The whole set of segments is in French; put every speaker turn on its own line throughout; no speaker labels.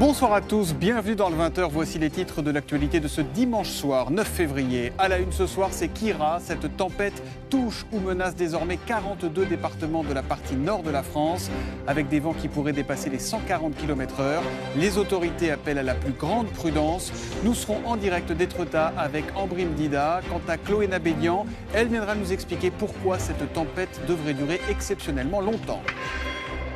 Bonsoir à tous, bienvenue dans le 20h. Voici les titres de l'actualité de ce dimanche soir, 9 février. À la une ce soir, c'est Kira. Cette tempête touche ou menace désormais 42 départements de la partie nord de la France, avec des vents qui pourraient dépasser les 140 km/h. Les autorités appellent à la plus grande prudence. Nous serons en direct d'Étretat avec Ambrine Dida. Quant à Chloé Nabédian, elle viendra nous expliquer pourquoi cette tempête devrait durer exceptionnellement longtemps.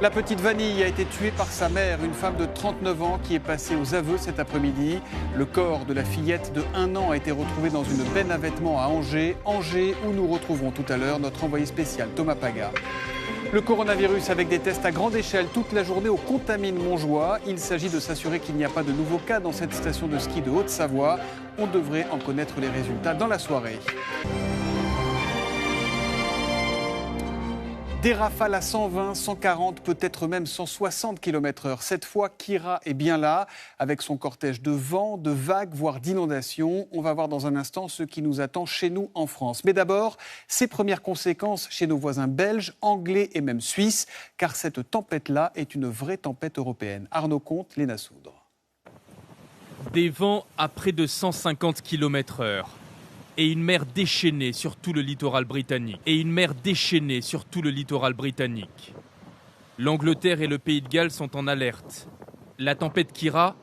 La petite Vanille a été tuée par sa mère, une femme de 39 ans qui est passée aux aveux cet après-midi. Le corps de la fillette de 1 an a été retrouvé dans une benne à vêtements à Angers. Angers où nous retrouverons tout à l'heure notre envoyé spécial Thomas Paga. Le coronavirus avec des tests à grande échelle toute la journée au Contamine-Montjoie. Il s'agit de s'assurer qu'il n'y a pas de nouveaux cas dans cette station de ski de Haute-Savoie. On devrait en connaître les résultats dans la soirée. Des rafales à 120, 140, peut-être même 160 km/h. Cette fois, Kira est bien là, avec son cortège de vent, de vagues, voire d'inondations. On va voir dans un instant ce qui nous attend chez nous en France. Mais d'abord, ses premières conséquences chez nos voisins belges, anglais et même suisses, car cette tempête-là est une vraie tempête européenne. Arnaud Comte, Léna Soudre.
Des vents à près de 150 km/h. Et une mer déchaînée sur tout le littoral britannique. L'Angleterre et le Pays de Galles sont en alerte. La tempête Kira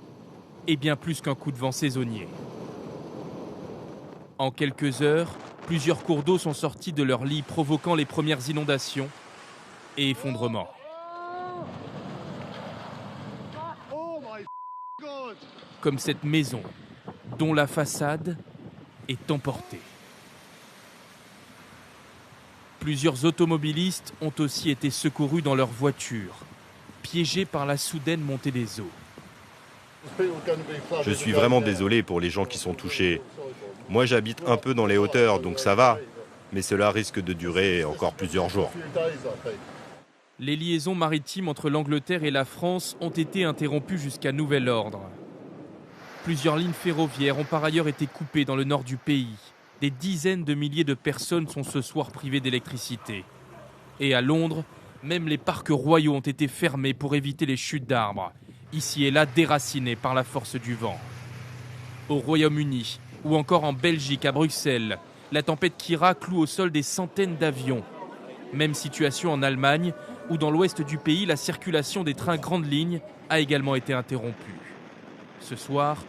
est bien plus qu'un coup de vent saisonnier. En quelques heures, plusieurs cours d'eau sont sortis de leur lit, provoquant les premières inondations et effondrements. Comme cette maison, dont la façade est emporté. Plusieurs automobilistes ont aussi été secourus dans leur voiture, piégés par la soudaine montée des eaux.
Je suis vraiment désolé pour les gens qui sont touchés. Moi, j'habite un peu dans les hauteurs, donc ça va, mais cela risque de durer encore plusieurs jours.
Les liaisons maritimes entre l'Angleterre et la France ont été interrompues jusqu'à nouvel ordre. Plusieurs lignes ferroviaires ont par ailleurs été coupées dans le nord du pays. Des dizaines de milliers de personnes sont ce soir privées d'électricité. Et à Londres, même les parcs royaux ont été fermés pour éviter les chutes d'arbres, ici et là déracinés par la force du vent. Au Royaume-Uni, ou encore en Belgique, à Bruxelles, la tempête Kira cloue au sol des centaines d'avions. Même situation en Allemagne, où dans l'ouest du pays, la circulation des trains grandes lignes a également été interrompue. Ce soir,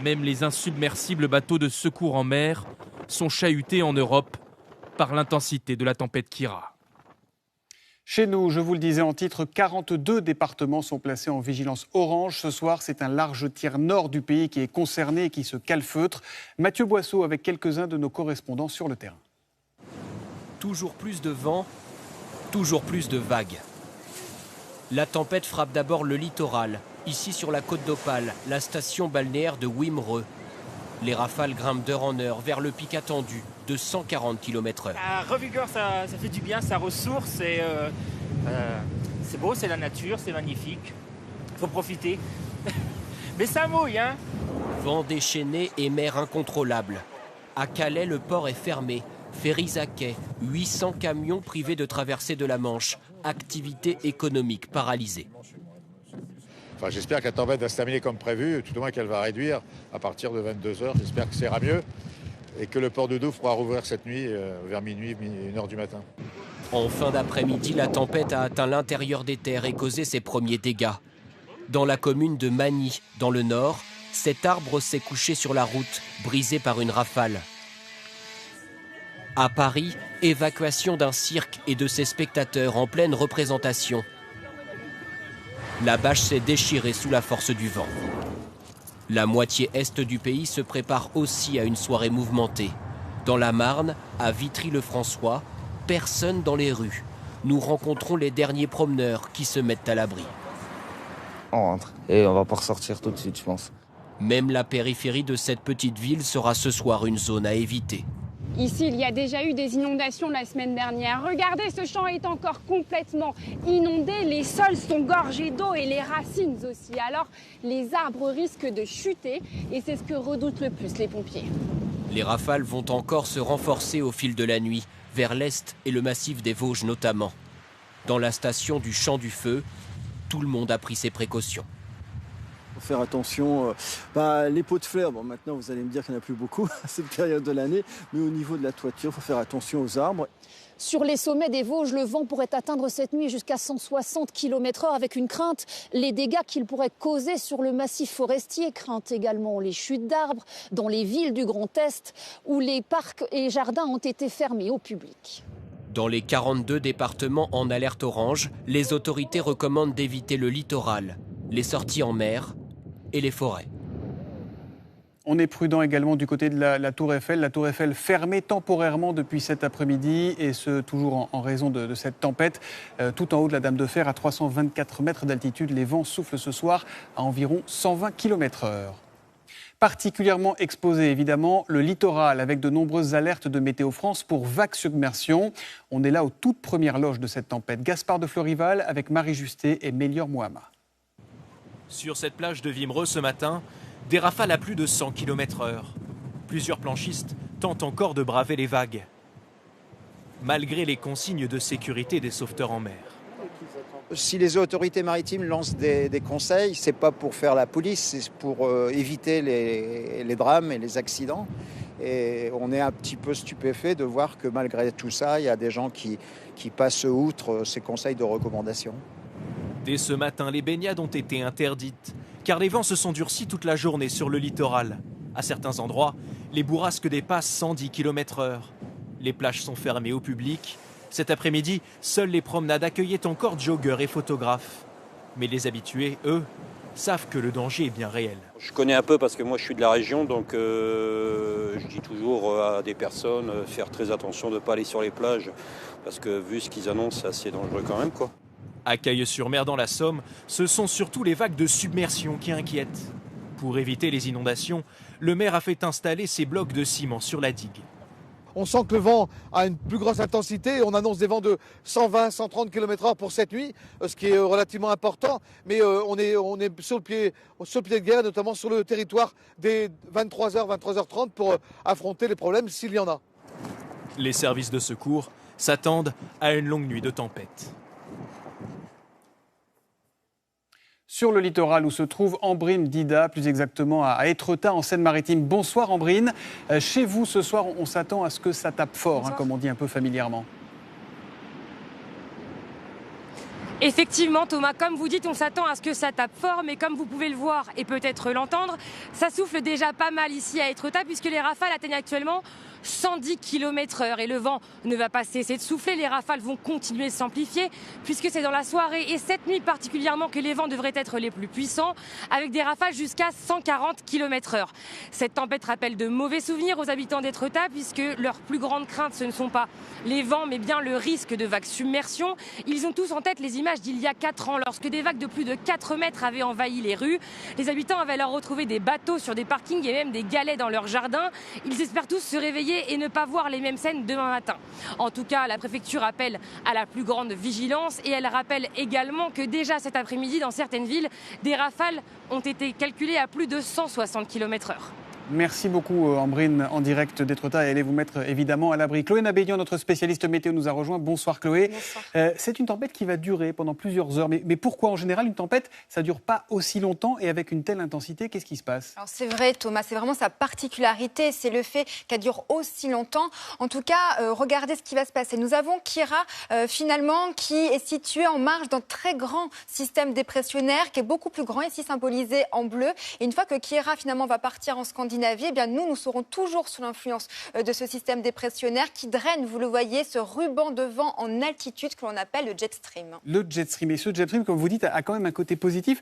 même les insubmersibles bateaux de secours en mer sont chahutés en Europe par l'intensité de la tempête Kira.
Chez nous, je vous le disais en titre, 42 départements sont placés en vigilance orange. Ce soir, c'est un large tiers nord du pays qui est concerné et qui se calfeutre. Mathieu Boisseau avec quelques-uns de nos correspondants sur le terrain.
Toujours plus de vent, toujours plus de vagues. La tempête frappe d'abord le littoral. Ici sur la côte d'Opale, la station balnéaire de Wimereux. Les rafales grimpent d'heure en heure vers le pic attendu de 140 km/h.
Ça revigore, ça fait du bien, ça ressource. C'est beau, c'est la nature, c'est magnifique. Faut profiter. Mais ça mouille, hein.
Vent déchaîné et mer incontrôlable. À Calais, le port est fermé. Ferries à quai, 800 camions privés de traversée de la Manche. Activité économique paralysée.
Enfin, j'espère que la tempête va se terminer comme prévu, tout au moins qu'elle va réduire à partir de 22h. J'espère que ça ira mieux et que le port de Douvres pourra rouvrir cette nuit vers minuit, 1h du matin.
En fin d'après-midi, la tempête a atteint l'intérieur des terres et causé ses premiers dégâts. Dans la commune de Magny, dans le nord, cet arbre s'est couché sur la route, brisé par une rafale. À Paris, évacuation d'un cirque et de ses spectateurs en pleine représentation. La bâche s'est déchirée sous la force du vent. La moitié est du pays se prépare aussi à une soirée mouvementée. Dans la Marne, à Vitry-le-François, personne dans les rues. Nous rencontrons les derniers promeneurs qui se mettent à l'abri.
On rentre et on va pas ressortir tout de suite, je pense.
Même la périphérie de cette petite ville sera ce soir une zone à éviter.
Ici, il y a déjà eu des inondations la semaine dernière. Regardez, ce champ est encore complètement inondé. Les sols sont gorgés d'eau et les racines aussi. Alors, les arbres risquent de chuter et c'est ce que redoutent le plus les pompiers.
Les rafales vont encore se renforcer au fil de la nuit, vers l'est et le massif des Vosges notamment. Dans la station du Champ du Feu, tout le monde a pris ses précautions.
faut faire attention. Les pots de fleurs, maintenant vous allez me dire qu'il n'y en a plus beaucoup à cette période de l'année, mais au niveau de la toiture, il faut faire attention aux arbres.
Sur les sommets des Vosges, le vent pourrait atteindre cette nuit jusqu'à 160 km/h avec une crainte, les dégâts qu'il pourrait causer sur le massif forestier. Crainte également les chutes d'arbres dans les villes du Grand Est où les parcs et jardins ont été fermés au public.
Dans les 42 départements en alerte orange, les autorités recommandent d'éviter le littoral, les sorties en mer et les forêts.
On est prudent également du côté de la Tour Eiffel. La Tour Eiffel fermée temporairement depuis cet après-midi et ce toujours en raison de cette tempête. Tout en haut de la Dame de Fer, à 324 mètres d'altitude, les vents soufflent ce soir à environ 120 km/h. Particulièrement exposé, évidemment, le littoral avec de nombreuses alertes de Météo France pour vagues submersion. On est là aux toutes premières loges de cette tempête. Gaspard de Florival avec Marie Justet et Mélior Mouhama.
Sur cette plage de Vimereux ce matin, des rafales à plus de 100 km/h. Plusieurs planchistes tentent encore de braver les vagues, malgré les consignes de sécurité des sauveteurs en mer.
Si les autorités maritimes lancent des conseils, c'est pas pour faire la police, c'est pour éviter les drames et les accidents. Et on est un petit peu stupéfait de voir que malgré tout ça, il y a des gens qui passent outre ces conseils de recommandation.
Dès ce matin, les baignades ont été interdites, car les vents se sont durcis toute la journée sur le littoral. À certains endroits, les bourrasques dépassent 110 km/h. Les plages sont fermées au public. Cet après-midi, seules les promenades accueillaient encore joggeurs et photographes. Mais les habitués, eux, savent que le danger est bien réel.
Je connais un peu parce que moi je suis de la région, donc je dis toujours à des personnes faire très attention de ne pas aller sur les plages, parce que vu ce qu'ils annoncent, c'est assez dangereux quand même, quoi.
À Cailleux-sur-Mer dans la Somme, ce sont surtout les vagues de submersion qui inquiètent. Pour éviter les inondations, le maire a fait installer ses blocs de ciment sur la digue.
On sent que le vent a une plus grosse intensité. On annonce des vents de 120-130 km/h pour cette nuit, ce qui est relativement important. Mais on est sur le pied de guerre, notamment sur le territoire des 23h, 23h30 pour affronter les problèmes s'il y en a.
Les services de secours s'attendent à une longue nuit de tempête.
Sur le littoral où se trouve Ambrine Dida, plus exactement à Étretat en Seine-Maritime. Bonsoir Ambrine. Chez vous ce soir, on s'attend à ce que ça tape fort, comme on dit un peu familièrement.
Effectivement Thomas, comme vous dites, on s'attend à ce que ça tape fort, mais comme vous pouvez le voir et peut-être l'entendre, ça souffle déjà pas mal ici à Étretat puisque les rafales atteignent actuellement 110 km/h et le vent ne va pas cesser de souffler. Les rafales vont continuer de s'amplifier puisque c'est dans la soirée et cette nuit particulièrement que les vents devraient être les plus puissants avec des rafales jusqu'à 140 km/h. Cette tempête rappelle de mauvais souvenirs aux habitants d'Étretat puisque leur plus grande crainte ce ne sont pas les vents mais bien le risque de vagues submersion. Ils ont tous en tête les images d'il y a 4 ans lorsque des vagues de plus de 4 mètres avaient envahi les rues. Les habitants avaient alors retrouvé des bateaux sur des parkings et même des galets dans leurs jardins. Ils espèrent tous se réveiller et ne pas voir les mêmes scènes demain matin. En tout cas, la préfecture appelle à la plus grande vigilance et elle rappelle également que déjà cet après-midi, dans certaines villes, des rafales ont été calculées à plus de 160 km/h.
Merci beaucoup Ambrine en direct d'Étretat et allez vous mettre évidemment à l'abri. Chloé Nabédian, notre spécialiste météo, nous a rejoint. Bonsoir Chloé. Bonsoir. C'est une tempête qui va durer pendant plusieurs heures. Mais pourquoi en général une tempête, ça ne dure pas aussi longtemps et avec une telle intensité? Qu'est-ce qui se passe?
Alors c'est vrai Thomas, c'est vraiment sa particularité, c'est le fait qu'elle dure aussi longtemps. En tout cas, regardez ce qui va se passer. Nous avons Kira finalement qui est situé en marge d'un très grand système dépressionnaire qui est beaucoup plus grand, ici symbolisé en bleu. Et une fois que Kira finalement va partir en Scandinavie, eh bien nous serons toujours sous l'influence de ce système dépressionnaire qui draine, vous le voyez, ce ruban de vent en altitude que l'on appelle le jet stream. Le jet stream. Et ce jet stream, comme vous dites, a quand même un côté positif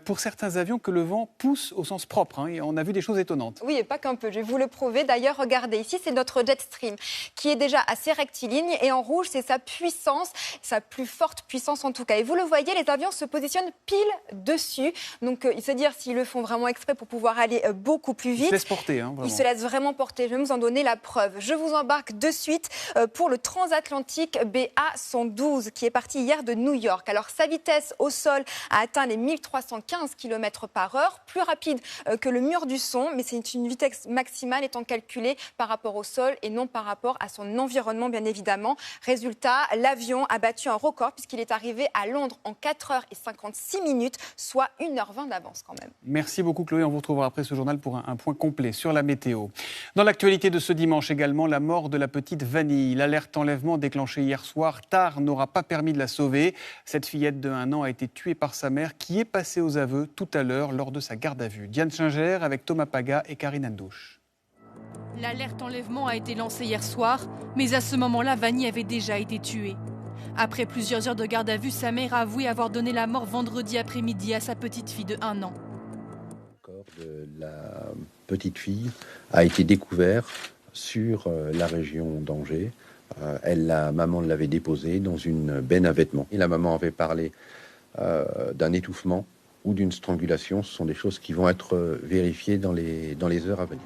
pour certains avions que le vent pousse au sens propre. Et on a vu des choses étonnantes. Oui, et pas qu'un peu. Je vais vous le prouver. D'ailleurs, regardez, ici, c'est notre jet stream qui est déjà assez rectiligne. Et en rouge, c'est sa puissance, sa plus forte puissance en tout cas. Et vous le voyez, les avions se positionnent pile dessus. Donc, il se dire s'ils le font vraiment exprès pour pouvoir aller beaucoup plus vite.
laisse porter. Hein,
il se laisse vraiment porter. Je vais vous en donner la preuve. Je vous embarque de suite pour le transatlantique BA-112 qui est parti hier de New York. Alors sa vitesse au sol a atteint les 1315 km/h, plus rapide que le mur du son, mais c'est une vitesse maximale étant calculée par rapport au sol et non par rapport à son environnement, bien évidemment. Résultat, l'avion a battu un record puisqu'il est arrivé à Londres en 4h56, soit 1h20 d'avance quand même.
Merci beaucoup Chloé, on vous retrouvera après ce journal pour un point complet sur la météo. Dans l'actualité de ce dimanche également, la mort de la petite Vanille. L'alerte enlèvement déclenchée hier soir tard n'aura pas permis de la sauver. Cette fillette de 1 an a été tuée par sa mère qui est passée aux aveux tout à l'heure lors de sa garde à vue. Diane Singer avec Thomas Paga et Karine Andouche.
L'alerte enlèvement a été lancée hier soir, mais à ce moment-là, Vanille avait déjà été tuée. Après plusieurs heures de garde à vue, sa mère a avoué avoir donné la mort vendredi après-midi à sa petite fille de 1 an.
Le corps de la petite fille a été découvert sur la région d'Angers. La maman l'avait déposé dans une benne à vêtements. Et la maman avait parlé d'un étouffement ou d'une strangulation. Ce sont des choses qui vont être vérifiées dans les heures à venir.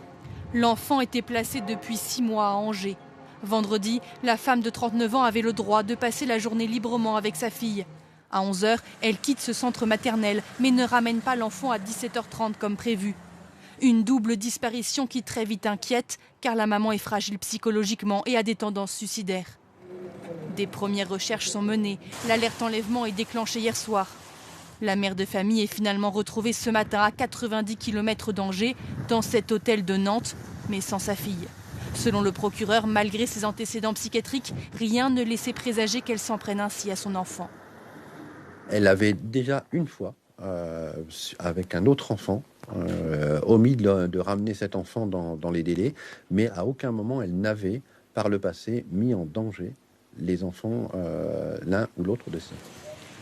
L'enfant était placé depuis 6 mois à Angers. Vendredi, la femme de 39 ans avait le droit de passer la journée librement avec sa fille. À 11h, elle quitte ce centre maternel, mais ne ramène pas l'enfant à 17h30 comme prévu. Une double disparition qui très vite inquiète, car la maman est fragile psychologiquement et a des tendances suicidaires. Des premières recherches sont menées. L'alerte enlèvement est déclenchée hier soir. La mère de famille est finalement retrouvée ce matin à 90 km d'Angers, dans cet hôtel de Nantes, mais sans sa fille. Selon le procureur, malgré ses antécédents psychiatriques, rien ne laissait présager qu'elle s'en prenne ainsi à son enfant.
Elle avait déjà une fois, avec un autre enfant, omis de ramener cet enfant dans les délais, mais à aucun moment elle n'avait, par le passé, mis en danger les enfants, l'un ou l'autre de ces.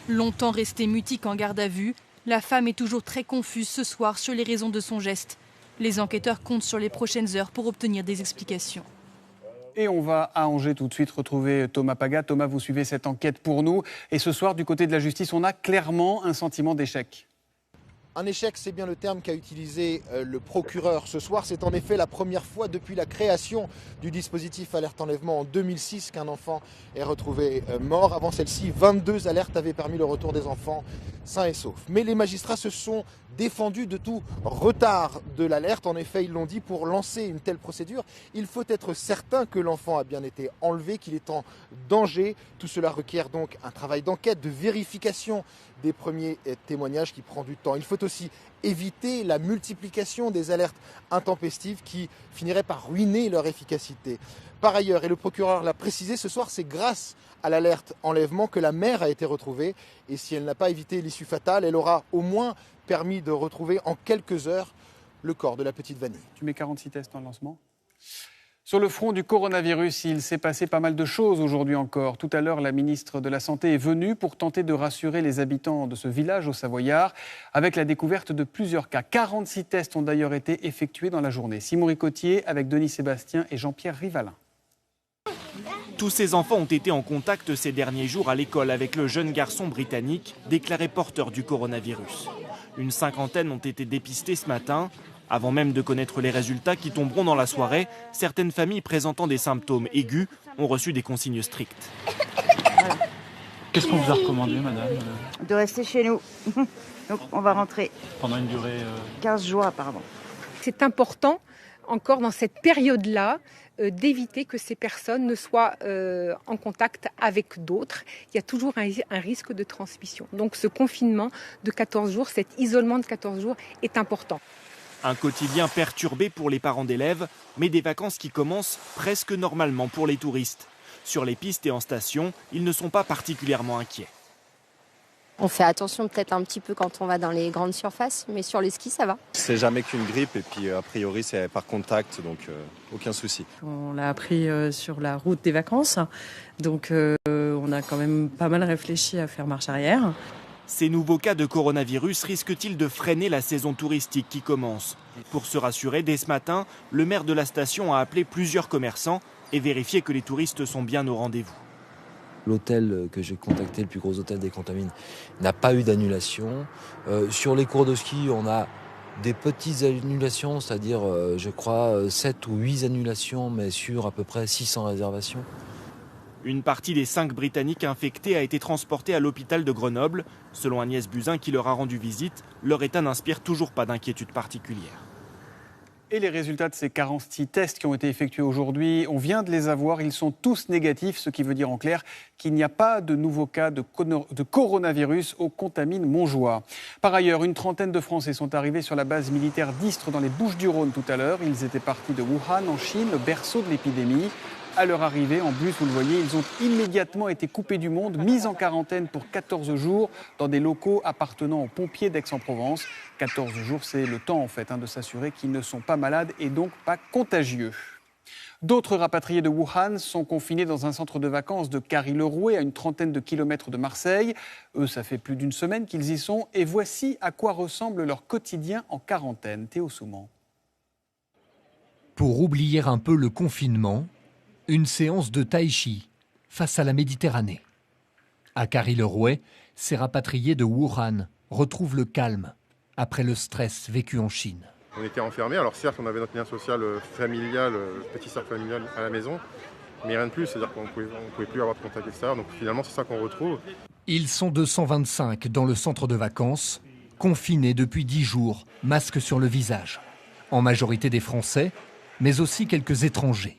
Longtemps restée mutique en garde à vue, la femme est toujours très confuse ce soir sur les raisons de son geste. Les enquêteurs comptent sur les prochaines heures pour obtenir des explications.
Et on va à Angers tout de suite retrouver Thomas Paga. Thomas, vous suivez cette enquête pour nous. Et ce soir, du côté de la justice, on a clairement un sentiment d'échec.
Un échec, c'est bien le terme qu'a utilisé le procureur ce soir. C'est en effet la première fois depuis la création du dispositif alerte enlèvement en 2006 qu'un enfant est retrouvé mort. Avant celle-ci, 22 alertes avaient permis le retour des enfants sains et saufs. Mais les magistrats se sont défendus de tout retard de l'alerte. En effet, ils l'ont dit, pour lancer une telle procédure, il faut être certain que l'enfant a bien été enlevé, qu'il est en danger. Tout cela requiert donc un travail d'enquête, de vérification des premiers témoignages qui prend du temps. Il faut aussi éviter la multiplication des alertes intempestives qui finiraient par ruiner leur efficacité. Par ailleurs, et le procureur l'a précisé ce soir, c'est grâce à l'alerte enlèvement que la mère a été retrouvée. Et si elle n'a pas évité l'issue fatale, elle aura au moins permis de retrouver en quelques heures le corps de la petite Vanille.
Tu mets 46 tests en lancement ? Sur le front du coronavirus, il s'est passé pas mal de choses aujourd'hui encore. Tout à l'heure, la ministre de la Santé est venue pour tenter de rassurer les habitants de ce village au Savoyard avec la découverte de plusieurs cas. 46 tests ont d'ailleurs été effectués dans la journée. Simon Ricotier avec Denis Sébastien et Jean-Pierre Rivalin.
Tous ces enfants ont été en contact ces derniers jours à l'école avec le jeune garçon britannique déclaré porteur du coronavirus. Une cinquantaine ont été dépistés ce matin. Avant même de connaître les résultats qui tomberont dans la soirée, certaines familles présentant des symptômes aigus ont reçu des consignes strictes.
Voilà. Qu'est-ce qu'on vous a recommandé, madame ?
De rester chez nous. Donc on va rentrer.
Pendant une durée
15 jours apparemment.
C'est important, encore dans cette période-là, d'éviter que ces personnes ne soient en contact avec d'autres. Il y a toujours un risque de transmission. Donc ce confinement de 14 jours, cet isolement de 14 jours est important.
Un quotidien perturbé pour les parents d'élèves, mais des vacances qui commencent presque normalement pour les touristes. Sur les pistes et en station, ils ne sont pas particulièrement inquiets.
On fait attention peut-être un petit peu quand on va dans les grandes surfaces, mais sur les skis, ça va.
C'est jamais qu'une grippe et puis a priori c'est par contact, donc aucun souci.
On l'a appris sur la route des vacances, donc on a quand même pas mal réfléchi à faire marche arrière.
Ces nouveaux cas de coronavirus risquent-ils de freiner la saison touristique qui commence ? Pour se rassurer, dès ce matin, le maire de la station a appelé plusieurs commerçants et vérifié que les touristes sont bien au rendez-vous.
L'hôtel que j'ai contacté, le plus gros hôtel des Contamines, n'a pas eu d'annulation. Sur les cours de ski, on a Des petites annulations, c'est-à-dire, je crois, 7 ou 8 annulations, mais sur à peu près 600 réservations.
Une partie des 5 Britanniques infectés a été transportée à l'hôpital de Grenoble. Selon Agnès Buzyn, qui leur a rendu visite, leur état n'inspire toujours pas d'inquiétude particulière.
Et les résultats de ces 46 tests qui ont été effectués aujourd'hui, on vient de les avoir, ils sont tous négatifs, ce qui veut dire en clair qu'il n'y a pas de nouveaux cas de coronavirus au Contamine-Montjoie. Par ailleurs, une trentaine de Français sont arrivés sur la base militaire d'Istres dans les Bouches-du-Rhône tout à l'heure. Ils étaient partis de Wuhan, en Chine, le berceau de l'épidémie. À leur arrivée en bus, vous le voyez, ils ont immédiatement été coupés du monde, mis en quarantaine pour 14 jours dans des locaux appartenant aux pompiers d'Aix-en-Provence. 14 jours, c'est le temps en fait de s'assurer qu'ils ne sont pas malades et donc pas contagieux. D'autres rapatriés de Wuhan sont confinés dans un centre de vacances de Carry-le-Rouet, à une trentaine de kilomètres de Marseille. Eux, ça fait plus d'une semaine qu'ils y sont et voici à quoi ressemble leur quotidien en quarantaine. Théo Souman.
Pour oublier un peu le confinement, une séance de tai chi face à la Méditerranée. À Carry-le-Rouet, ces rapatriés de Wuhan retrouvent le calme après le stress vécu en Chine.
On était enfermés, alors certes on avait notre lien social familial, petit cercle familial à la maison, mais rien de plus, c'est-à-dire qu'on ne pouvait plus avoir de contact extérieur, donc finalement c'est ça qu'on retrouve.
Ils sont 225 dans le centre de vacances, confinés depuis 10 jours, masques sur le visage. En majorité des Français, mais aussi quelques étrangers.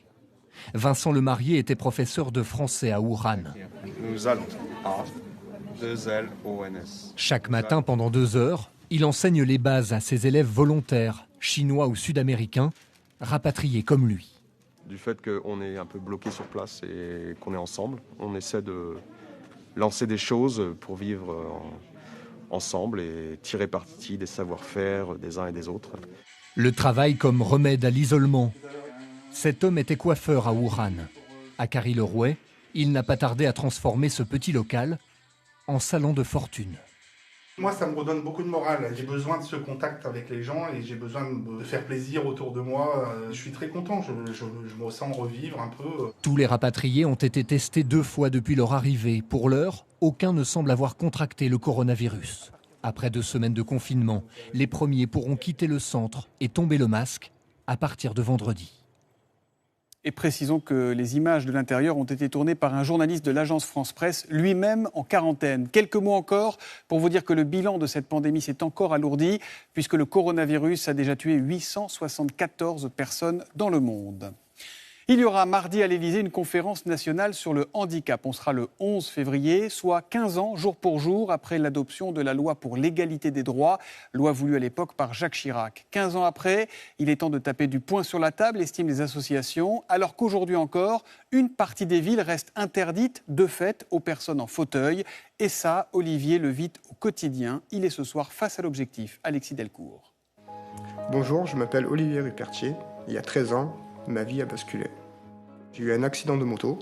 Vincent Lemarié était professeur de français à Wuhan.
Nous allons à 2LONS.
Chaque matin, pendant 2 heures, il enseigne les bases à ses élèves volontaires, chinois ou sud-américains, rapatriés comme lui.
Du fait qu'on est un peu bloqué sur place et qu'on est ensemble, on essaie de lancer des choses pour vivre ensemble et tirer parti des savoir-faire des uns et des autres.
Le travail comme remède à l'isolement. Cet homme était coiffeur à Wuhan. À Carry-le-Rouet, il n'a pas tardé à transformer ce petit local en salon de fortune.
Moi, ça me redonne beaucoup de morale. J'ai besoin de ce contact avec les gens et j'ai besoin de faire plaisir autour de moi. Je suis très content, je me sens revivre un peu.
Tous les rapatriés ont été testés 2 fois depuis leur arrivée. Pour l'heure, aucun ne semble avoir contracté le coronavirus. Après 2 semaines de confinement, les premiers pourront quitter le centre et tomber le masque à partir de vendredi.
Et précisons que les images de l'intérieur ont été tournées par un journaliste de l'agence France Presse, lui-même en quarantaine. Quelques mots encore pour vous dire que le bilan de cette pandémie s'est encore alourdi, puisque le coronavirus a déjà tué 874 personnes dans le monde. Il y aura mardi à l'Élysée une conférence nationale sur le handicap. On sera le 11 février, soit 15 ans, jour pour jour, après l'adoption de la loi pour l'égalité des droits, loi voulue à l'époque par Jacques Chirac. 15 ans après, il est temps de taper du poing sur la table, estiment les associations, alors qu'aujourd'hui encore, une partie des villes reste interdite de fait aux personnes en fauteuil. Et ça, Olivier le vit au quotidien. Il est ce soir face à l'objectif. Alexis Delcourt.
Bonjour, je m'appelle Olivier Rupertier. Il y a 13 ans, ma vie a basculé. J'ai eu un accident de moto,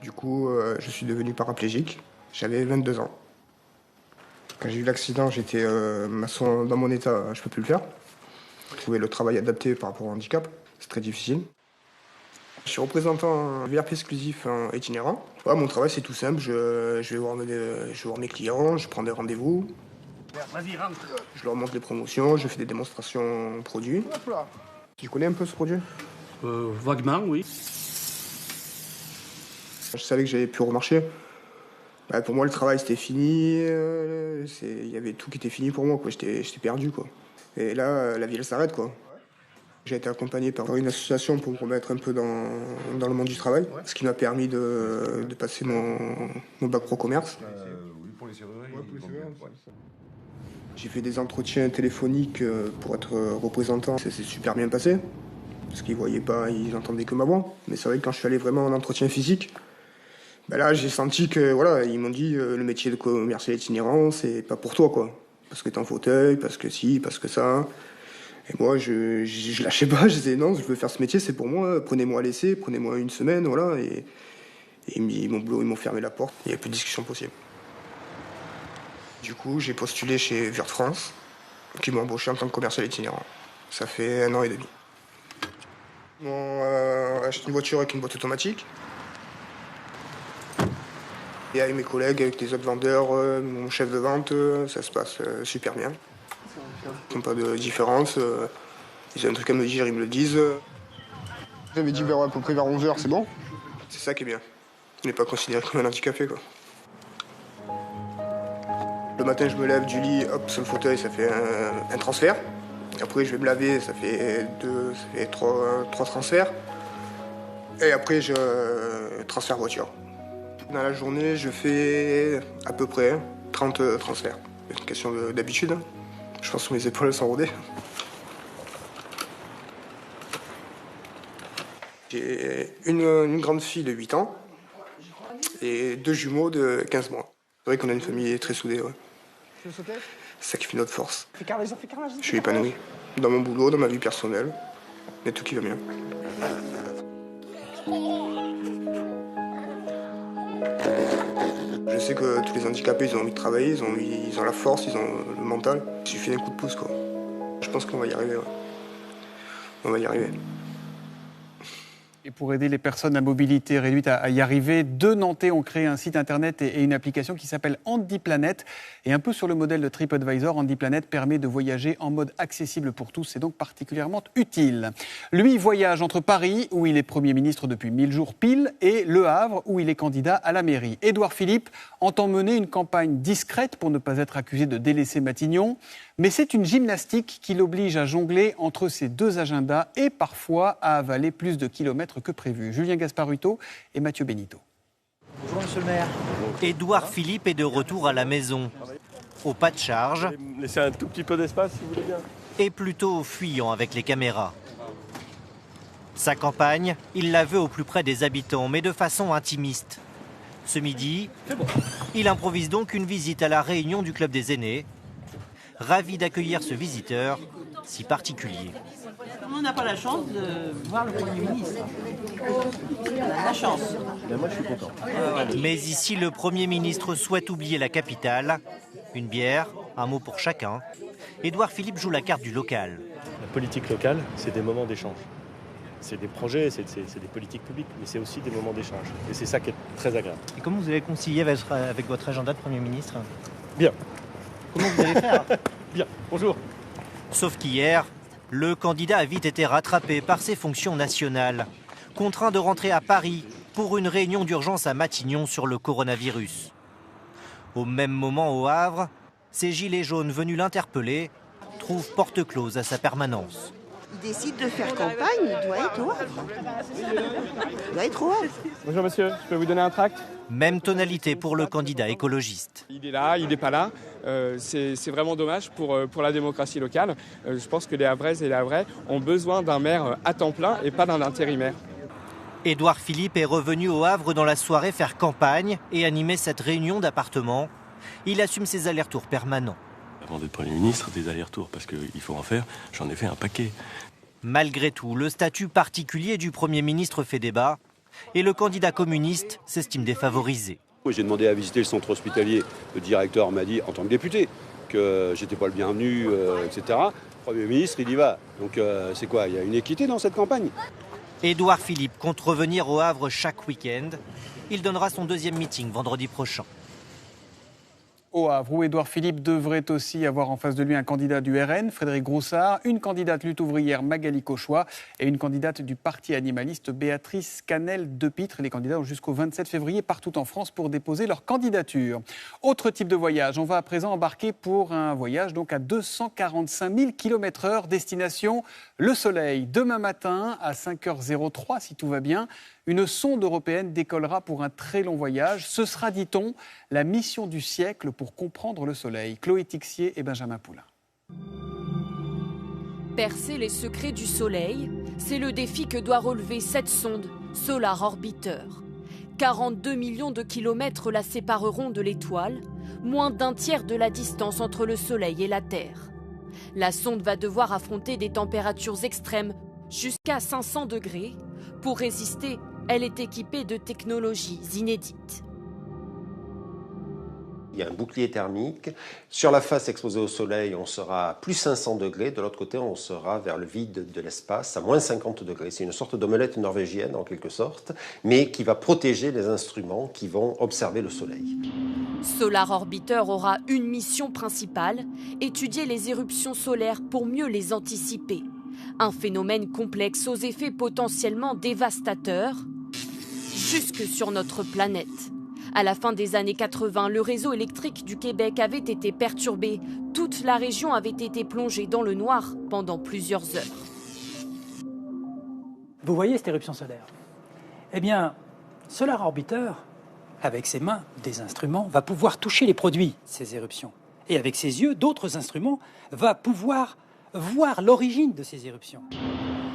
du coup je suis devenu paraplégique, j'avais 22 ans. Quand j'ai eu l'accident, j'étais maçon dans mon état, je ne peux plus le faire. Trouver le travail adapté par rapport au handicap, c'est très difficile. Je suis représentant VRP exclusif itinérant. Ouais, mon travail c'est tout simple, je vais voir mes clients, je prends des rendez-vous. Je leur montre les promotions, je fais des démonstrations produits. Tu connais un peu ce produit ?
Vaguement, oui.
Je savais que j'avais pu remarcher. Pour moi, le travail, c'était fini. Il y avait tout qui était fini pour moi, quoi. J'étais perdu, quoi. Et là, la vie, elle s'arrête, quoi. J'ai été accompagné par une association pour me remettre un peu dans le monde du travail, ce qui m'a permis de passer mon bac pro commerce.
Oui, pour les serruriers.
J'ai fait des entretiens téléphoniques pour être représentant. Ça s'est super bien passé, parce qu'ils voyaient pas, ils entendaient que ma voix. Mais c'est vrai que quand je suis allé vraiment en entretien physique, là j'ai senti que voilà, ils m'ont dit le métier de commercial itinérant, c'est pas pour toi, quoi. Parce que t'es en fauteuil, parce que si, parce que ça. Et moi je lâchais pas, je disais non, je veux faire ce métier, c'est pour moi, prenez-moi à l'essai, prenez-moi une semaine, voilà. Et ils m'ont fermé la porte, il n'y a plus de discussion possible. Du coup, j'ai postulé chez Vert France, qui m'ont embauché en tant que commercial itinérant. Ça fait 1 an et demi. Ils m'ont acheté une voiture avec une boîte automatique. Et avec mes collègues, avec les autres vendeurs, mon chef de vente, ça se passe super bien. Ils n'ont pas de différence. Ils ont un truc à me dire, ils me le disent. J'avais dit à peu près vers 11h, c'est bon. C'est ça qui est bien. Il n'est pas considéré comme un handicapé, quoi. Le matin, je me lève du lit, hop, sur le fauteuil, ça fait un transfert. Après, je vais me laver, ça fait trois transferts. Et après, je transfert voiture. Dans la journée, je fais à peu près 30 transferts. C'est une question d'habitude. Hein. Je pense que mes épaules sont rodées. J'ai une grande fille de 8 ans et 2 jumeaux de 15 mois. C'est vrai qu'on a une famille très soudée. Ouais. C'est ça qui fait notre force. Je suis épanoui dans mon boulot, dans ma vie personnelle. Il y a tout qui va bien. Je sais que tous les handicapés, ils ont envie de travailler, ils ont la force, ils ont le mental. Il suffit d'un coup de pouce, quoi. Je pense qu'on va y arriver. Ouais. On va y arriver.
Et pour aider les personnes à mobilité réduite à y arriver, 2 Nantais ont créé un site internet et une application qui s'appelle HandiPlanet. Et un peu sur le modèle de TripAdvisor, HandiPlanet permet de voyager en mode accessible pour tous. C'est donc particulièrement utile. Lui voyage entre Paris, où il est Premier ministre depuis 1000 jours pile, et Le Havre, où il est candidat à la mairie. Édouard Philippe entend mener une campagne discrète pour ne pas être accusé de délaisser Matignon. Mais c'est une gymnastique qui l'oblige à jongler entre ses 2 agendas et parfois à avaler plus de kilomètres que prévu. Julien Gasparuto et Mathieu Benito.
Bonjour Monsieur le maire. Édouard Philippe est de retour à la maison. Au pas de charge.
Laissez un tout petit peu d'espace si vous voulez bien.
Et plutôt fuyant avec les caméras. Sa campagne, il la veut au plus près des habitants, mais de façon intimiste. Ce midi, il improvise donc une visite à la réunion du Club des aînés. Ravi d'accueillir ce visiteur si particulier.
On n'a pas la chance de voir le Premier ministre. On a la chance.
Ben moi, je suis content.
Mais ici, le Premier ministre souhaite oublier la capitale. Une bière, un mot pour chacun. Édouard Philippe joue la carte du local.
La politique locale, c'est des moments d'échange. C'est des projets, c'est des politiques publiques, mais c'est aussi des moments d'échange. Et c'est ça qui est très agréable.
Et comment vous avez concilié avec votre agenda de Premier ministre?
Bien.
Comment vous allez faire?
Bien, bonjour.
Sauf qu'hier, le candidat a vite été rattrapé par ses fonctions nationales, contraint de rentrer à Paris pour une réunion d'urgence à Matignon sur le coronavirus. Au même moment au Havre, ces gilets jaunes venus l'interpeller trouvent porte close à sa permanence.
Il décide de faire campagne, il doit être au Havre. Il doit être au Havre.
Bonjour monsieur, je peux vous donner un tract?
Même tonalité pour le candidat écologiste.
Il est là, il n'est pas là. C'est vraiment dommage pour la démocratie locale. Je pense que les Havraises et les Havrais ont besoin d'un maire à temps plein et pas d'un intérimaire.
Édouard Philippe est revenu au Havre dans la soirée faire campagne et animer cette réunion d'appartements. Il assume ses allers-retours permanents.
Avant d'être Premier ministre, des allers-retours, parce qu'il faut en faire, j'en ai fait un paquet.
Malgré tout, le statut particulier du Premier ministre fait débat et le candidat communiste s'estime défavorisé.
Moi, j'ai demandé à visiter le centre hospitalier. Le directeur m'a dit, en tant que député, que j'étais pas le bienvenu, etc. Le Premier ministre, il y va. Donc c'est quoi? Il y a une équité dans cette campagne?
Édouard Philippe compte revenir au Havre chaque week-end. Il donnera son 2e meeting vendredi prochain.
Au Havre, où Édouard Philippe devrait aussi avoir en face de lui un candidat du RN, Frédéric Groussard, une candidate lutte ouvrière, Magali Cauchois, et une candidate du parti animaliste, Béatrice Canel-Depitre. Les candidats ont jusqu'au 27 février partout en France pour déposer leur candidature. Autre type de voyage, on va à présent embarquer pour un voyage donc à 245 000 km/h, destination le Soleil. Demain matin, à 5h03, si tout va bien, une sonde européenne décollera pour un très long voyage. Ce sera, dit-on, la mission du siècle pour comprendre le Soleil. Chloé Tixier et Benjamin Poulain.
Percer les secrets du Soleil, c'est le défi que doit relever cette sonde Solar Orbiter. 42 millions de kilomètres la sépareront de l'étoile, moins d'un tiers de la distance entre le Soleil et la Terre. La sonde va devoir affronter des températures extrêmes jusqu'à 500 degrés. Pour résister, elle est équipée de technologies inédites.
Il y a un bouclier thermique. Sur la face exposée au soleil, on sera à plus 500 degrés. De l'autre côté, on sera vers le vide de l'espace, à moins 50 degrés. C'est une sorte d'omelette norvégienne, en quelque sorte, mais qui va protéger les instruments qui vont observer le soleil.
Solar Orbiter aura une mission principale, étudier les éruptions solaires pour mieux les anticiper. Un phénomène complexe aux effets potentiellement dévastateurs, jusque sur notre planète. À la fin des années 80, le réseau électrique du Québec avait été perturbé. Toute la région avait été plongée dans le noir pendant plusieurs heures.
Vous voyez cette éruption solaire? Eh bien, Solar Orbiter, avec ses mains, des instruments, va pouvoir toucher les produits, ces éruptions. Et avec ses yeux, d'autres instruments, va pouvoir voir l'origine de ces éruptions.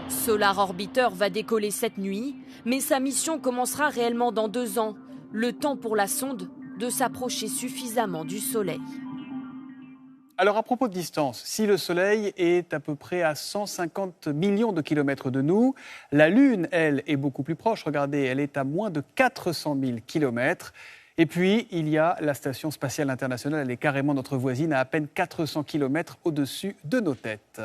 Solar Orbiter va décoller cette nuit, mais sa mission commencera réellement dans 2 ans. Le temps pour la sonde de s'approcher suffisamment du Soleil.
Alors à propos de distance, si le Soleil est à peu près à 150 millions de kilomètres de nous, la Lune, elle, est beaucoup plus proche. Regardez, elle est à moins de 400 000 kilomètres. Et puis, il y a la Station spatiale internationale, elle est carrément notre voisine, à peine 400 kilomètres au-dessus de nos têtes.